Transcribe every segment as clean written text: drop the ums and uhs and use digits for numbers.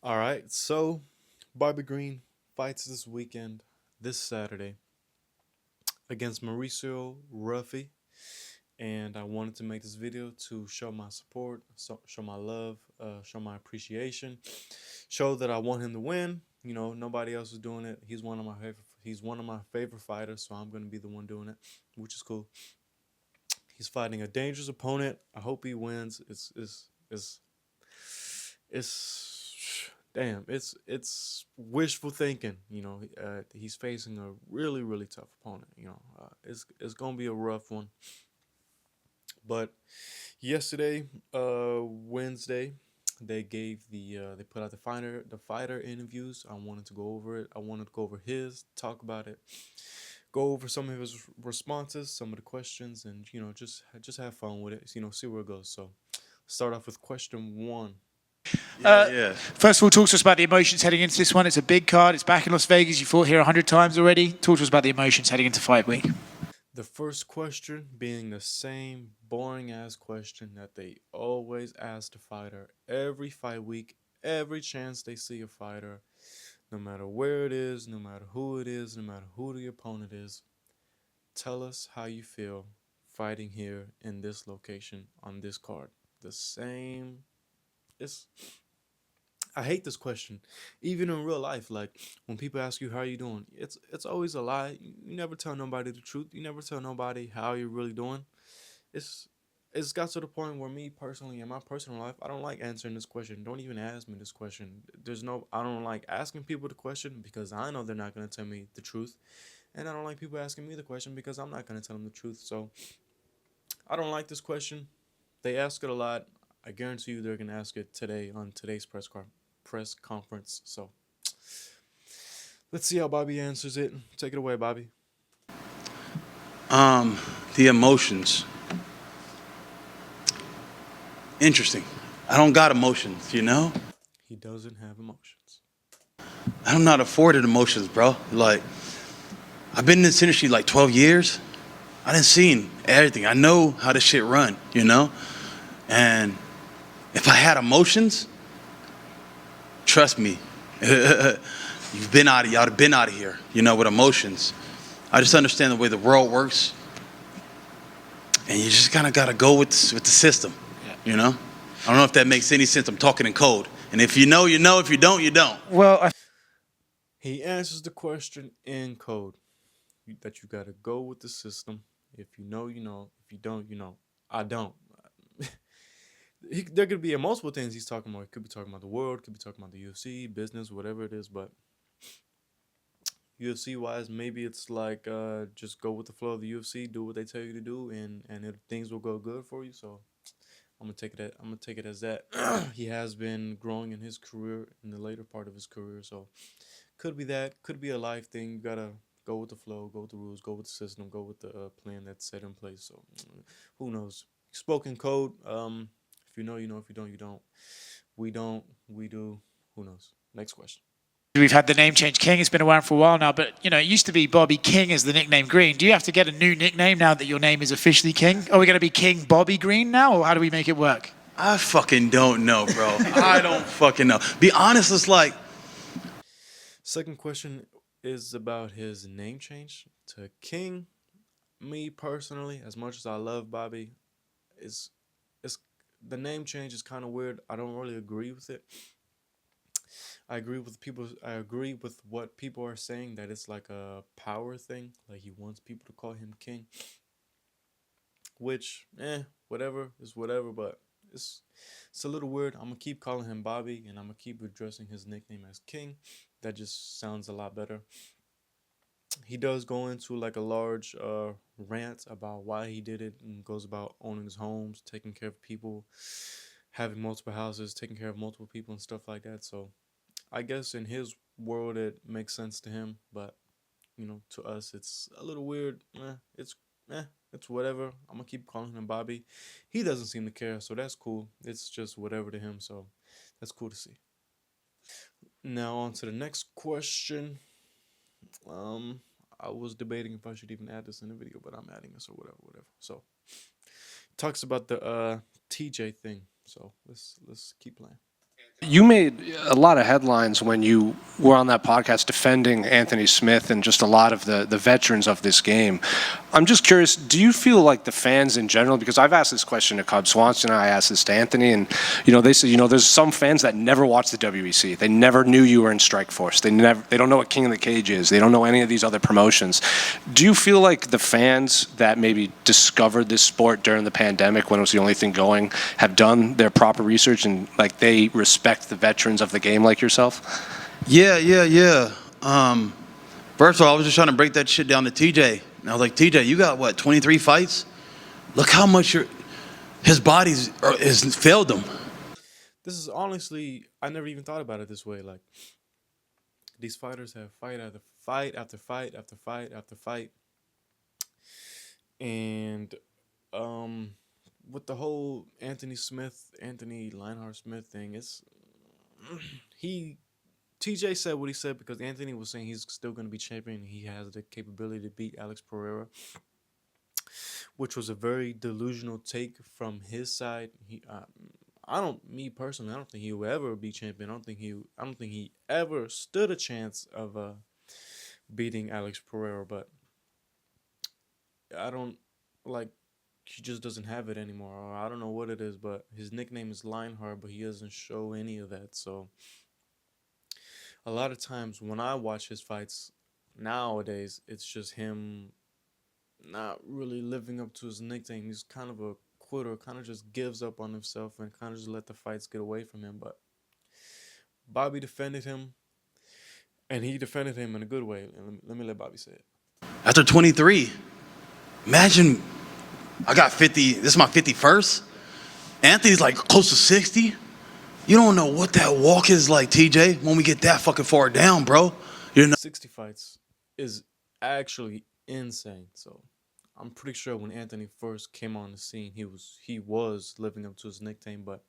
All right, so Bobby Green fights this weekend, this Saturday, against Mauricio Ruffy, and I wanted to make this video to show my support, show my love, show my appreciation, show that I want him to win. You know, nobody else is doing it. He's one of my favorite. He's one of my favorite fighters, so I'm gonna be the one doing it, which is cool. He's fighting a dangerous opponent. I hope he wins. It's damn, it's wishful thinking. He's facing a really tough opponent. It's gonna be a rough one. But yesterday, Wednesday, they put out the fighter interviews. I wanted to go over it. I wanted to go over his, talk about it, go over some of his responses, some of the questions, and just have fun with it. See where it goes. So, start off with question one. First of all, talk to us about the emotions heading into this one. It's a big card. It's back in Las Vegas. You fought here 100 times already. Talk to us about the emotions heading into fight week. The first question being the same boring ass question that they always ask the fighter every fight week, every chance they see a fighter, no matter where it is, no matter who it is, no matter who the opponent is. Tell us how you feel fighting here in this location on this card. The same. It's I hate this question. Even in real life, like when people ask you how you doing, it's always a lie. You never tell nobody the truth. You never tell nobody how you're really doing. It's it's got to the point where me personally in my personal life, I don't like answering this question. Don't even ask me this question. I don't like asking people the question because I know they're not gonna tell me the truth. And I don't like people asking me the question because I'm not gonna tell them the truth. So I don't like this question. They ask it a lot. I guarantee you they're gonna ask it today on today's press conference. So let's see how Bobby answers it. Take it away, Bobby. The emotions. Interesting. I don't got emotions, you know? He doesn't have emotions. I'm not afforded emotions, bro. Like, I've been in this industry like 12 years. I done seen everything. I know how this shit run, you know? And if I had emotions, trust me, y'all have been out of here, you know, with emotions. I just understand the way the world works. And you just kind of got to go with the system, you know? I don't know if that makes any sense. I'm talking in code. And if you know, you know. If you don't, you don't. Well, He answers the question in code that you got to go with the system. If you know, you know. If you don't, you know. I don't. There could be multiple things he's talking about. He could be talking about the world, could be talking about the UFC, business, whatever it is. But UFC wise, maybe it's like just go with the flow of the UFC, do what they tell you to do, and things will go good for you. So I'm gonna take it as that. He has been growing in his career in the later part of his career, so could be that, could be a life thing. You gotta go with the flow, go with the rules, go with the system, go with the plan that's set in place. So who knows? Spoken code. If you know, you know. If you don't, you don't. We don't. We do. Who knows? Next question. we've had the name change King. It's been around for a while now, but it used to be Bobby King as the nickname Green. Do you have to get a new nickname now that your name is officially King? Are we going to be King Bobby Green now, or how do we make it work? I fucking don't know, bro. I don't fucking know. Be honest, it's like, Second question is about his name change to King. Me personally, as much as I love Bobby, is it's the name change is kind of weird. I don't really agree with it. I agree with what people are saying that it's like a power thing. Like he wants people to call him king, which whatever is whatever. But it's it's a little weird. I'm gonna keep calling him Bobby, and I'm gonna keep addressing his nickname as King. That just sounds a lot better. He does go into like a large rant about why he did it, and goes about owning his homes, taking care of people, having multiple houses, taking care of multiple people and stuff like that. So I guess in his world it makes sense to him, but to us it's a little weird. Eh, it's whatever. I'm gonna keep calling him Bobby. He doesn't seem to care, so that's cool. It's just whatever to him, so that's cool to see. Now on to the next question. Um, I was debating if I should even add this in the video, but I'm adding this or whatever. So talks about the TJ thing. So let's keep playing. You made a lot of headlines when you were on that podcast defending Anthony Smith and just a lot of the veterans of this game. I'm just curious, do you feel like the fans in general, because I've asked this question to Cub Swanson, I asked this to Anthony, and they say, there's some fans that never watched the WEC. They never knew you were in Strikeforce. They don't know what King of the Cage is. They don't know any of these other promotions. Do you feel like the fans that maybe discovered this sport during the pandemic when it was the only thing going have done their proper research and like they respect the veterans of the game like yourself? Yeah. First of all, I was just trying to break that shit down to TJ. And I was like, TJ, you got what, 23 fights? Look how much his body's has failed him. This is honestly, I never even thought about it this way. Like, these fighters have fight after fight after fight after fight after fight. And with the whole Anthony Lionheart Smith thing, he TJ said what he said because Anthony was saying he's still going to be champion. He has the capability to beat Alex Pereira, which was a very delusional take from his side. Me personally, I don't think he will ever be champion. I don't think he ever stood a chance of beating Alex Pereira. But I don't like. He just doesn't have it anymore. Or I don't know what it is, but his nickname is Lionheart, but he doesn't show any of that. So a lot of times when I watch his fights nowadays, it's just him not really living up to his nickname. He's kind of a quitter, kind of just gives up on himself and kind of just let the fights get away from him. But Bobby defended him, and he defended him in a good way. And let me let Bobby say it. After 23, imagine I got 50. This is my 51st. Anthony's like close to 60. You don't know what that walk is like, TJ, when we get that fucking far down, bro. 60 fights is actually insane. So I'm pretty sure when Anthony first came on the scene, he was living up to his nickname. But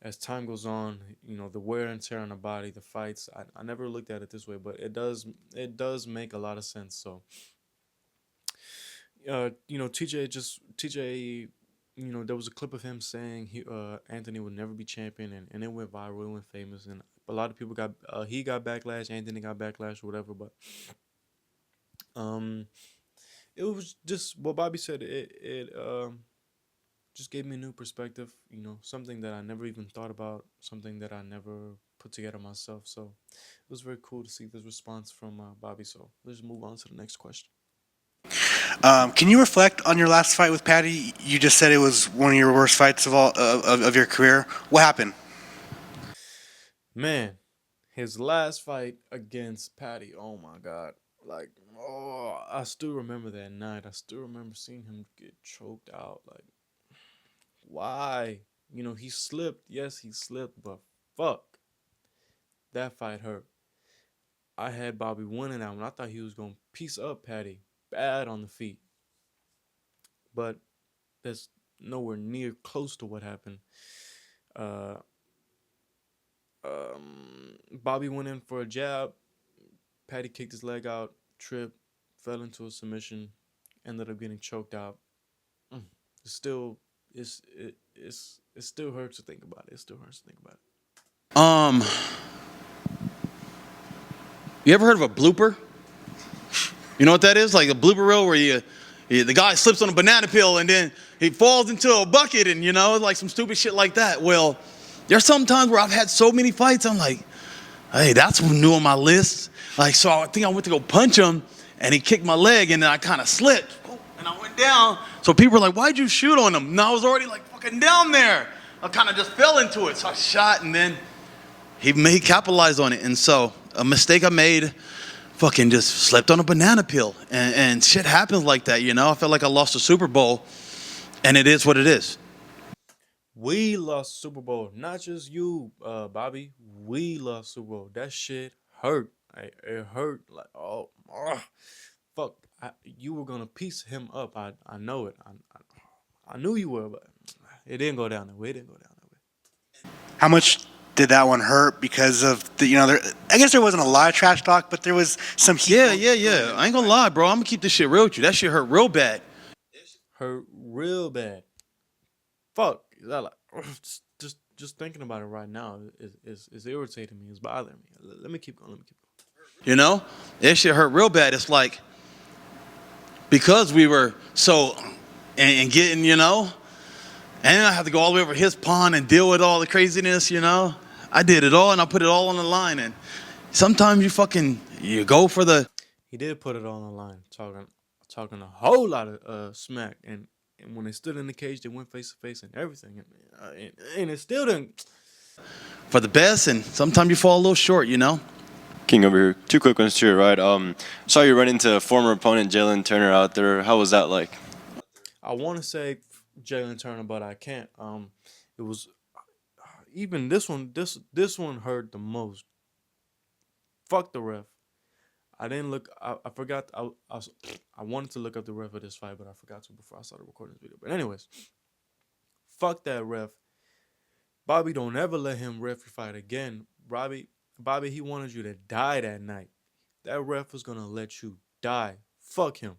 as time goes on, the wear and tear on the body, the fights, I never looked at it this way, but it does make a lot of sense. So TJ, there was a clip of him saying Anthony would never be champion, and it went viral, it went famous, and a lot of people he got backlash, Anthony got backlash, or whatever. But it was just what Bobby said. It just gave me a new perspective, something that I never even thought about, something that I never put together myself. So it was very cool to see this response from Bobby. So let's move on to the next question. Can you reflect on your last fight with Patty? You just said it was one of your worst fights of your career. What happened? Man, his last fight against Patty. Oh my God! Like, I still remember that night. I still remember seeing him get choked out. Like, why? He slipped. Yes, he slipped, but fuck, that fight hurt. I had Bobby winning that one. I thought he was gonna piece up Patty bad on the feet, but that's nowhere near close to what happened. Uh, Bobby went in for a jab. Patty kicked his leg out, tripped, fell into a submission, ended up getting choked out. It still it still hurts to think about it. It still hurts to think about it. You ever heard of a blooper? You know what that is? Like a blooper reel where the guy slips on a banana peel and then he falls into a bucket and, like some stupid shit like that. Well, there's some times where I've had so many fights, I'm like, hey, that's new on my list. Like, so I think I went to go punch him and he kicked my leg and then I kind of slipped and I went down. So people were like, why'd you shoot on him? And I was already like fucking down there. I kind of just fell into it. So I shot and then he capitalized on it. And so a mistake I made, fucking just slept on a banana peel. And shit happens like that, I felt like I lost a Super Bowl, and it is what it is. We lost Super Bowl, not just you, Bobby. We lost Super Bowl. That shit hurt. It hurt like fuck. You were gonna piece him up. I know it. I knew you were, but it didn't go down that way. It didn't go down that way. How much did that one hurt because of I guess there wasn't a lot of trash talk, but there was some heat. Yeah. I ain't gonna lie, bro. I'm gonna keep this shit real with you. That shit hurt real bad. Hurt real bad. Fuck. Is that like just thinking about it right now is irritating me. It's bothering me. Let me keep going. Let me keep going. You know, that shit hurt real bad. It's like because we were so and getting, you know, and I had to go all the way over his pond and deal with all the craziness, you know. I did it all and I put it all on the line. And sometimes you go for the. He did put it all on the line, talking a whole lot of smack, and when they stood in the cage, they went face to face and everything, and it still didn't. For the best, and sometimes you fall a little short, you know. King over here. Two quick ones to your right. Saw you run into former opponent Jalen Turner out there. How was that like? I want to say Jalen Turner, but I can't. It was even this one. This one hurt the most. Fuck the ref. I didn't look. I forgot. I wanted to look up the ref of this fight, but I forgot to before I started recording this video. But anyways, fuck that ref. Bobby, don't ever let him ref your fight again. Bobby, he wanted you to die that night. That ref was gonna let you die. Fuck him.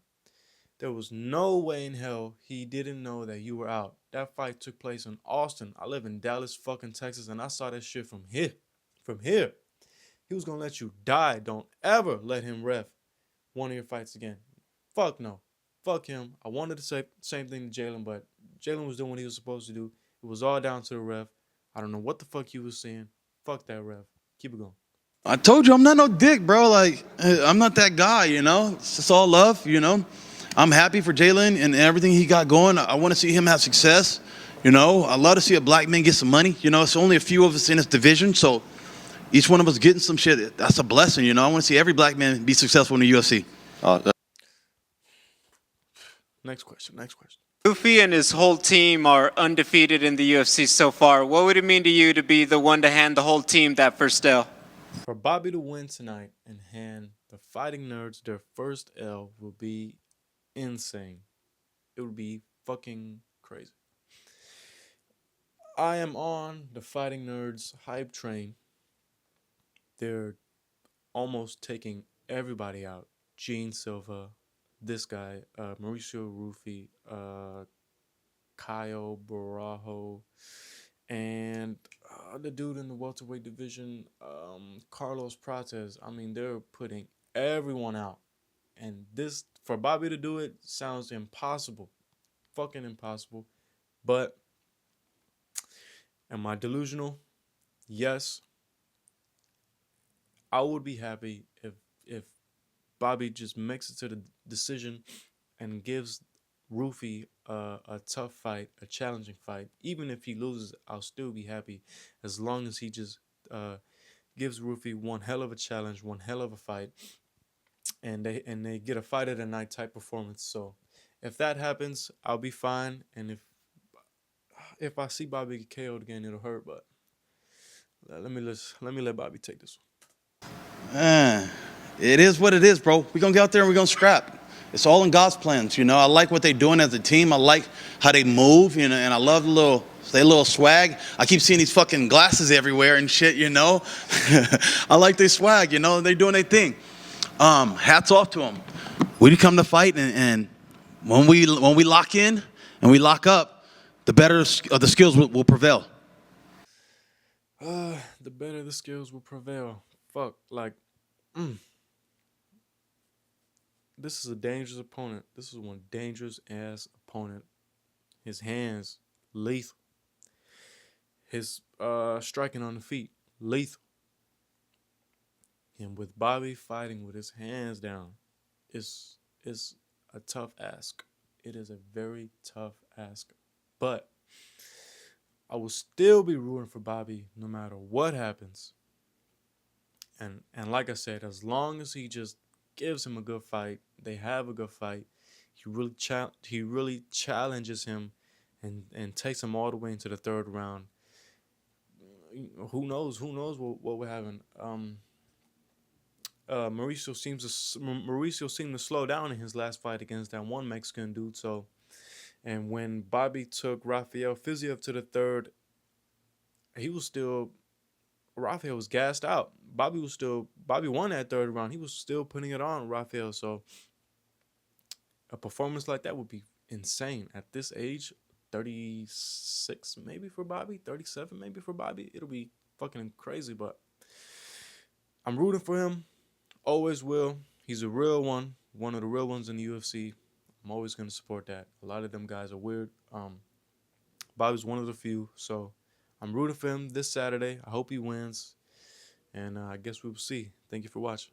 There was no way in hell he didn't know that you were out. That fight took place in Austin. I live in Dallas, fucking Texas, and I saw that shit from here. From here. He was gonna let you die. Don't ever let him ref one of your fights again. Fuck no. Fuck him. I wanted to say same thing to Jalen, but Jalen was doing what he was supposed to do. It was all down to the ref. I don't know what the fuck he was saying. Fuck that ref. Keep it going. I told you I'm not no dick, bro. Like I'm not that guy, you know. It's just all love, you know. I'm happy for Jalen and everything he got going. I want to see him have success. You know, I love to see a black man get some money. You know, it's only a few of us in this division, so each one of us getting some shit, that's a blessing, you know. I want to see every black man be successful in the UFC. Next question. Next question. Ruffy and his whole team are undefeated in the UFC so far. What would it mean to you to be the one to hand the whole team that first L? For Bobby to win tonight and hand the Fighting Nerds their first L will be insane. It would be fucking crazy. I am on the Fighting Nerds hype train. They're almost taking everybody out. Gene Silva, this guy, Mauricio Ruffy, Kyle Barajo, and the dude in the welterweight division, Carlos Prates. I mean, they're putting everyone out. And this, for Bobby to do it, sounds impossible. Fucking impossible. But, am I delusional? Yes. I would be happy if Bobby just makes it to the decision and gives Ruffy a tough fight, a challenging fight. Even if he loses, I'll still be happy as long as he just gives Ruffy one hell of a challenge, one hell of a fight, and they get a fight of the night type performance. So if that happens, I'll be fine. And if I see Bobby get KO'd again, it'll hurt. But let me let Bobby take this one. It is what it is, bro. We're going to get out there and we're going to scrap. It's all in God's plans, you know. I like what they're doing as a team. I like how they move, you know, and I love their little swag. I keep seeing these fucking glasses everywhere and shit, you know. I like their swag, you know. They're doing their thing. Hats off to them. We come to fight, and when we lock in and we lock up, the better of the skills will prevail. The better the skills will prevail. Fuck, like, this is a dangerous opponent. This is one dangerous ass opponent. His hands, lethal. His striking on the feet, lethal. And with Bobby fighting with his hands down, it's a tough ask. It is a very tough ask. But I will still be rooting for Bobby no matter what happens. And like I said, as long as he just gives him a good fight, they have a good fight. He really challenges him and takes him all the way into the third round. Who knows what we're having. Mauricio seemed to slow down in his last fight against that one Mexican dude. So, and when Bobby took Rafael Fiziev to the third, Rafael was gassed out. Bobby won that third round. He was still putting it on Rafael. So a performance like that would be insane at this age. 36 maybe for Bobby, 37 maybe for Bobby. It'll be fucking crazy, but I'm rooting for him. Always will. He's a real one of the real ones in the UFC. I'm always gonna support that. A lot of them guys are weird. Bobby's one of the few, so I'm rooting for him this Saturday. I hope he wins, and I guess we will see. Thank you for watching.